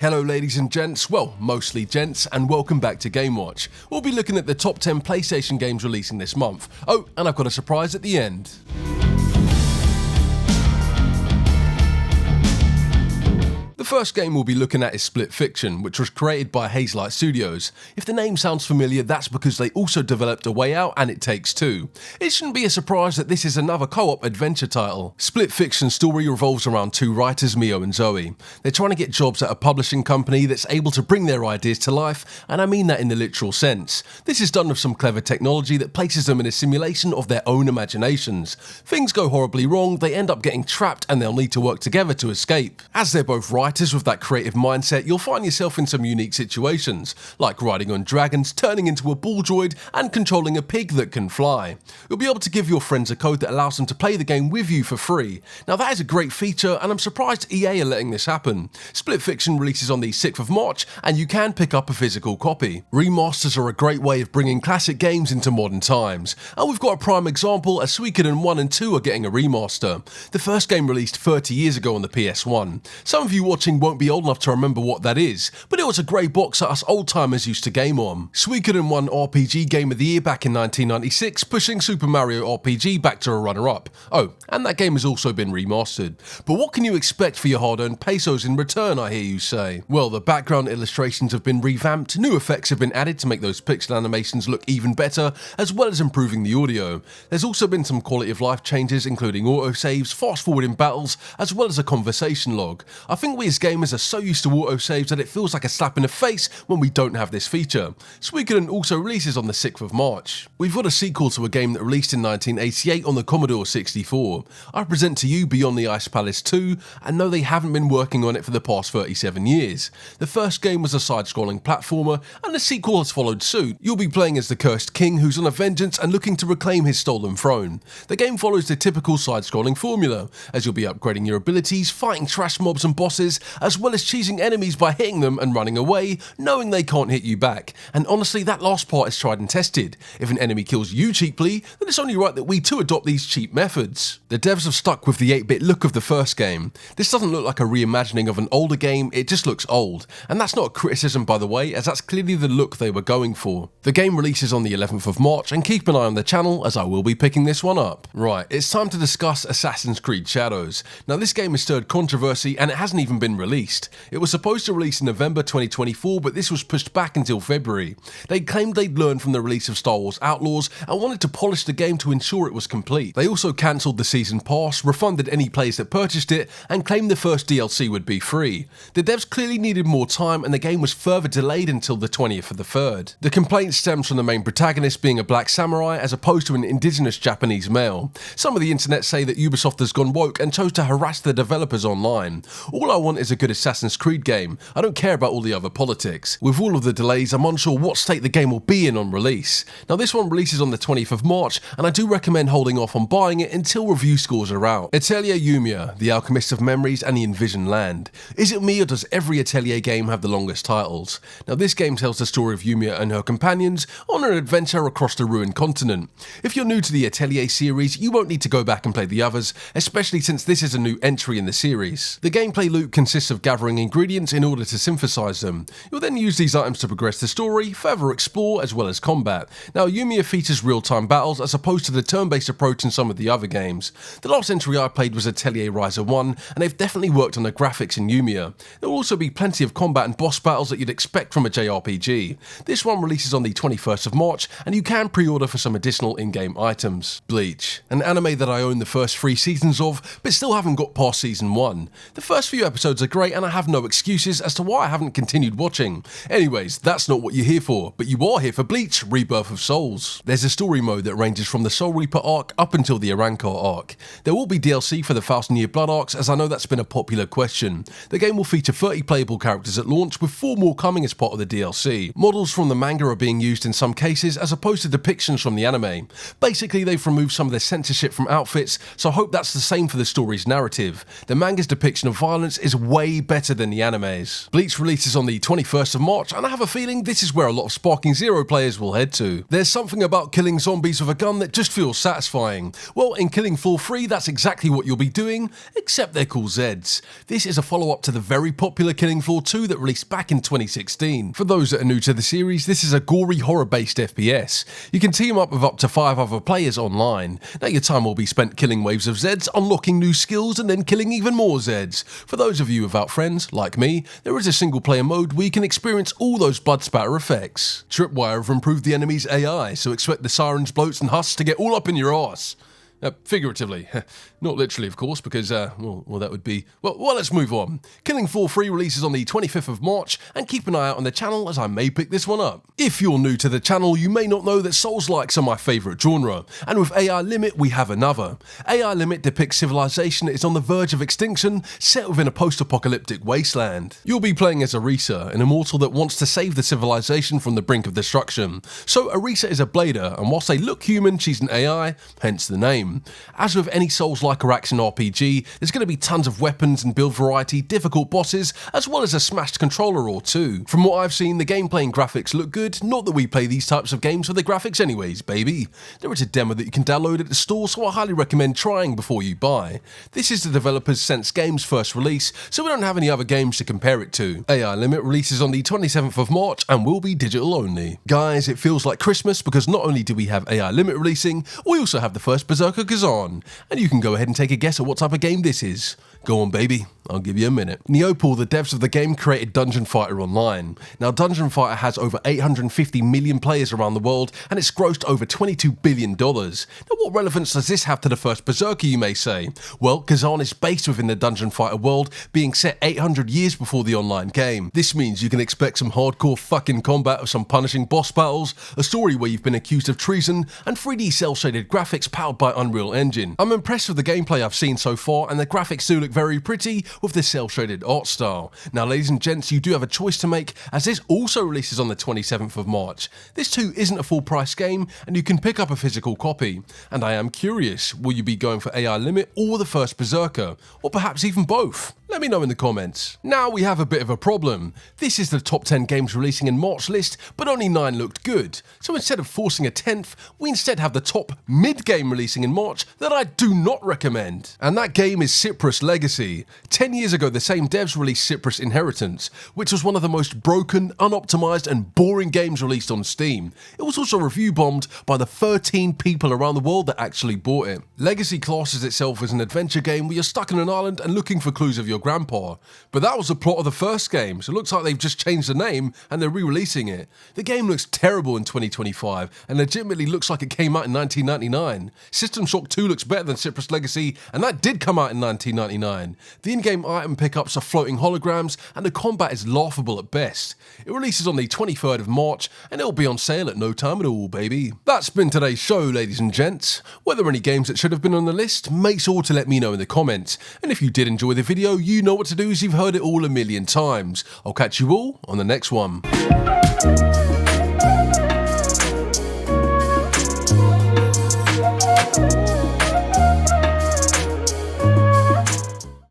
Hello ladies and gents, well, mostly gents, and welcome back to Game Watch. We'll be looking at the top 10 PlayStation games releasing this month. Oh, and I've got a surprise at the end. The first game we'll be looking at is Split Fiction, which was created by Hazelight Studios. If the name sounds familiar, that's because they also developed A Way Out and It Takes Two. It shouldn't be a surprise that this is another co-op adventure title. Split Fiction's story revolves around two writers, Mio and Zoe. They're trying to get jobs at a publishing company that's able to bring their ideas to life, and I mean that in the literal sense. This is done with some clever technology that places them in a simulation of their own imaginations. Things go horribly wrong, they end up getting trapped, and they'll need to work together to escape. As they're both writers with that creative mindset, you'll find yourself in some unique situations, like riding on dragons, turning into a bull droid, and controlling a pig that can fly. You'll be able to give your friends a code that allows them to play the game with you for free. Now that is a great feature, and I'm surprised EA are letting this happen. Split Fiction releases on the 6th of March, and you can pick up a physical copy. Remasters are a great way of bringing classic games into modern times, and we've got a prime example as Suikoden 1 and 2 are getting a remaster. The first game released 30 years ago on the PS1. Some of you watching won't be old enough to remember what that is, but it was a grey box that us old timers used to game on. Suikoden won RPG Game of the Year back in 1996, pushing Super Mario RPG back to a runner-up. Oh, and that game has also been remastered. But what can you expect for your hard-earned pesos in return, I hear you say? Well, the background illustrations have been revamped, new effects have been added to make those pixel animations look even better, as well as improving the audio. There's also been some quality of life changes, including autosaves, fast-forwarding battles, as well as a conversation log. I think we as gamers are so used to autosaves that it feels like a slap in the face when we don't have this feature. Suikoden also releases on the 6th of March. We've got a sequel to a game that released in 1988 on the Commodore 64. I present to you Beyond the Ice Palace 2, and no, they haven't been working on it for the past 37 years. The first game was a side-scrolling platformer, and the sequel has followed suit. You'll be playing as the cursed king who's on a vengeance and looking to reclaim his stolen throne. The game follows the typical side-scrolling formula, as you'll be upgrading your abilities, fighting trash mobs and bosses, as well as cheesing enemies by hitting them and running away, knowing they can't hit you back. And honestly, that last part is tried and tested. If an enemy kills you cheaply, then it's only right that we too adopt these cheap methods. The devs have stuck with the 8-bit look of the first game. This doesn't look like a reimagining of an older game, it just looks old. And that's not a criticism, by the way, as that's clearly the look they were going for. The game releases on the 11th of March, and keep an eye on the channel as I will be picking this one up. Right, it's time to discuss Assassin's Creed Shadows. Now this game has stirred controversy and it hasn't even been released. It was supposed to release in November 2024, but this was pushed back until February. They claimed they'd learned from the release of Star Wars Outlaws and wanted to polish the game to ensure it was complete. They also cancelled the season pass, refunded any players that purchased it, and claimed the first DLC would be free. The devs clearly needed more time, and the game was further delayed until the 20th of the 3rd. The complaint stems from the main protagonist being a black samurai as opposed to an indigenous Japanese male. Some of the internet say that Ubisoft has gone woke and chose to harass the developers online. All I want is a good Assassin's Creed game. I don't care about all the other politics. With all of the delays, I'm unsure what state the game will be in on release. Now this one releases on the 20th of March, and I do recommend holding off on buying it until review scores are out. Atelier Yumia, The Alchemist of Memories and The Envisioned Land. Is it me, or does every Atelier game have the longest titles? Now this game tells the story of Yumia and her companions on an adventure across the ruined continent. If you're new to the Atelier series, you won't need to go back and play the others, especially since this is a new entry in the series. The gameplay loop consists of gathering ingredients in order to synthesize them. You'll then use these items to progress the story, further explore, as well as combat. Now Yumia features real-time battles as opposed to the turn-based approach in some of the other games. The last entry I played was Atelier Riser 1, and they've definitely worked on the graphics in Yumia. There will also be plenty of combat and boss battles that you'd expect from a JRPG. This one releases on the 21st of March, and you can pre-order for some additional in-game items. BLEACH, an anime that I own the first 3 seasons of, but still haven't got past season 1. The first few episodes are great, and I have no excuses as to why I haven't continued watching. Anyways, that's not what you're here for, but you are here for BLEACH, Rebirth of Souls. There's a story mode that ranges from the Soul Reaper arc up until the Arankar arc. There will be DLC for the 1000-Year Blood arcs, as I know that's been a popular question. The game will feature 30 playable characters at launch, with 4 more coming as part of the DLC. Models from the manga are being used in some cases, as opposed to depictions from the anime. Basically, they've removed some of the censorship from outfits, so I hope that's the same for the story's narrative. The manga's depiction of violence is way better than the animes. BLEACH releases on the 21st of March, and I have a feeling this is where a lot of Sparking Zero players will head to. There's something about killing zombies with a gun that just feels satisfying. Well, in Killing Floor 3, that's exactly what you'll be doing, except they're called Zeds. This is a follow-up to the very popular Killing Floor 2 that released back in 2016. For those that are new to the series, this is a gory horror-based FPS. You can team up with up to 5 other players online. Now your time will be spent killing waves of Zeds, unlocking new skills, and then killing even more Zeds. For those of you without friends, like me, there is a single player mode where you can experience all those blood spatter effects. Tripwire have improved the enemy's AI, so expect the sirens, bloats and husks to get all up in your arse. Figuratively. Not literally, of course, because, well, that would be... Well, let's move on. Killing Floor 3 releases on the 25th of March, and keep an eye out on the channel as I may pick this one up. If you're new to the channel, you may not know that Souls-likes are my favourite genre, and with AI Limit, we have another. AI Limit depicts civilization that is on the verge of extinction, set within a post-apocalyptic wasteland. You'll be playing as Arisa, an immortal that wants to save the civilization from the brink of destruction. So Arisa is a blader, and whilst they look human, she's an AI, hence the name. As with any Souls-like or action RPG, there's going to be tons of weapons and build variety, difficult bosses, as well as a smashed controller or two. From what I've seen, the gameplay and graphics look good, not that we play these types of games for the graphics anyways, baby. There is a demo that you can download at the store, so I highly recommend trying before you buy. This is the developer's Sense Games' first release, so we don't have any other games to compare it to. AI Limit releases on the 27th of March and will be digital only. Guys, it feels like Christmas because not only do we have AI Limit releasing, we also have the first Berserker Khazan, and you can go ahead and take a guess at what type of game this is. Go on, baby, I'll give you a minute. Neopal, the devs of the game, created Dungeon Fighter Online. Now, Dungeon Fighter has over 850 million players around the world, and it's grossed over $22 billion. Now, what relevance does this have to the first Berserker, you may say? Well, Khazan is based within the Dungeon Fighter world, being set 800 years before the online game. This means you can expect some hardcore fucking combat with some punishing boss battles, a story where you've been accused of treason, and 3D cel-shaded graphics powered by Unreal Engine. I'm impressed with the gameplay I've seen so far, and the graphics do look very pretty with the cel-shaded art style. Now, ladies and gents, you do have a choice to make, as this also releases on the 27th of March. This too isn't a full price game, and you can pick up a physical copy. And I am curious, will you be going for AI Limit or the first Berserker? Or perhaps even both? Let me know in the comments. Now we have a bit of a problem. This is the top 10 games releasing in March list, but only 9 looked good. So instead of forcing a 10th, we instead have the top mid-game releasing in March that I do not recommend. And that game is Cypress Legacy. 10 years ago, the same devs released Cypress Inheritance, which was one of the most broken, unoptimized, and boring games released on Steam. It was also review bombed by the 13 people around the world that actually bought it. Legacy classes itself as an adventure game where you're stuck on an island and looking for clues of your grandpa. But that was the plot of the first game, so it looks like they've just changed the name and they're re-releasing it. The game looks terrible in 2025 and legitimately looks like it came out in 1999. System Shock 2 looks better than Cypress Legacy, and that did come out in 1999. The in-game item pickups are floating holograms and the combat is laughable at best. It releases on the 23rd of March and it'll be on sale at no time at all, baby. That's been today's show, ladies and gents. Were there any games that should have been on the list? Make sure to let me know in the comments. And if you did enjoy the video, you know what to do as you've heard it all a million times. I'll catch you all on the next one.